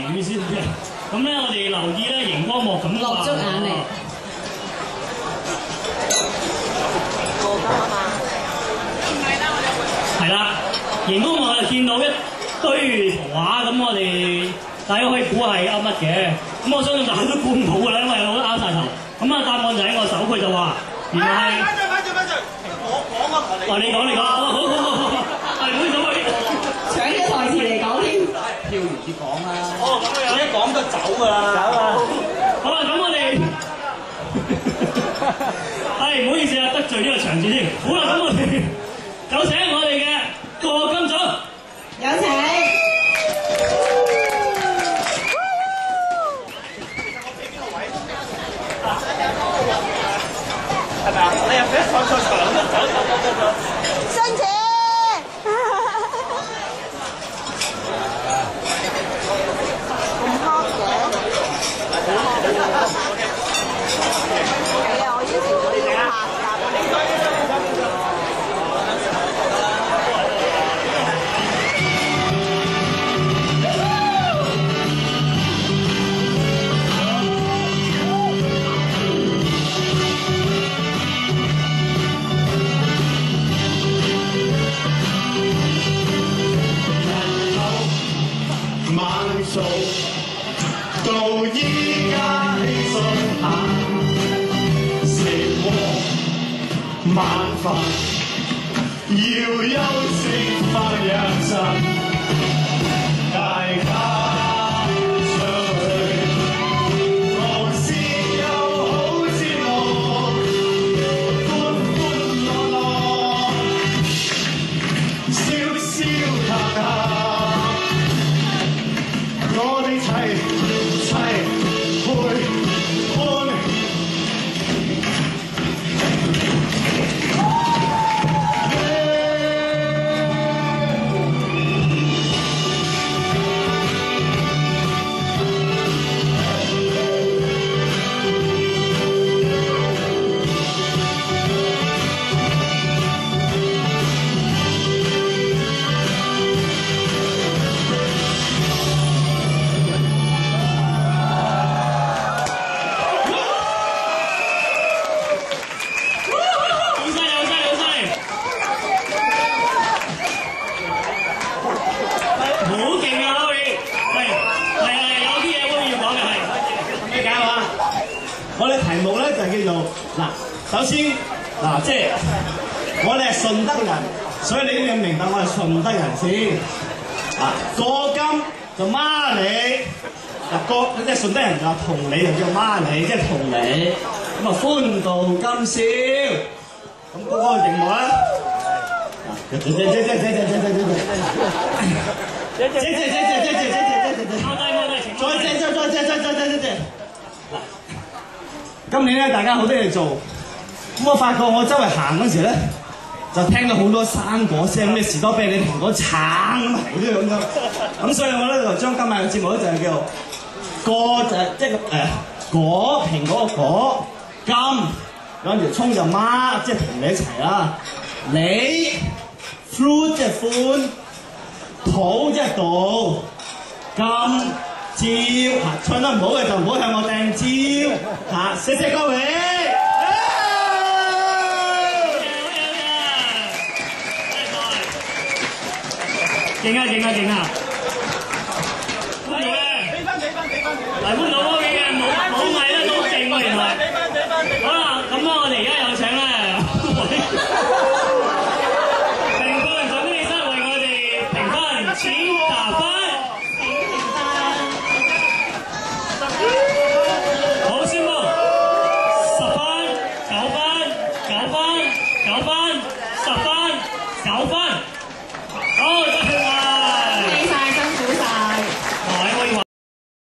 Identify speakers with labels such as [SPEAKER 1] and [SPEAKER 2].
[SPEAKER 1] 語先嘅。咁咧，我哋留意咧熒光幕咁
[SPEAKER 2] 落足眼力。
[SPEAKER 1] 係啦，熒光幕就見到一堆圖畫，咁我哋大家可以估係噏乜嘅。咁我相信大家都估唔到㗎啦，因為我都拗晒頭。咁啊，答案就喺我手，佢就話原來係。我講啊！你講。好，係唔好意思，
[SPEAKER 2] 搶咗台詞嚟講添。
[SPEAKER 3] 飄完啲講啦。
[SPEAKER 1] 哦，咁樣。
[SPEAKER 3] 一講就走㗎啦。走啊！
[SPEAKER 1] 好啦，咁我哋係唔好意思啊，得罪呢個場子添。好啦，咁我哋有請我哋嘅賀金組，
[SPEAKER 2] 有請。
[SPEAKER 3] 係咪啊？你入邊坐長都走。
[SPEAKER 4] 新姐，咁 hot 嘅，係啊！我以前嗰啲都拍㗎。
[SPEAKER 5] 做到依家輕鬆下，食鍋晚飯要休息翻一陣，大家上去無事又好節目，歡歡樂樂，笑笑談談。我哋齊陪伴。
[SPEAKER 3] 我哋題目咧就叫做嗱，首先嗱，即係我哋係順德人，所以你要明白我係順德人先。啊，過金就孖你，嗱即係順德人就話同你就叫孖你，即係同你。咁啊歡度今宵，咁嗰個題目咧，今年咧，大家好多嘢做，咁我發覺我周圍行嗰時咧，就聽到好多生果聲，咩士多啤梨、蘋果、橙咁係啲咁樣。咁所以我咧就將今日嘅節目咧就係叫做果就即係果蘋果個果金，跟住葱就孖，即係同你一齊啦。梨 fruit 即係歡，土即係道，金。招唱得唔好嘅就唔好向我掟招謝謝各位。
[SPEAKER 1] 勁啊！俾翻，嚟歡度嗰邊嘅冇藝咧都勁喎，原來。好啦，咁我哋而家有請咧評判總醫生為我哋評分，請打分。好，宣布10分、9分、10分、9分、10分、9分。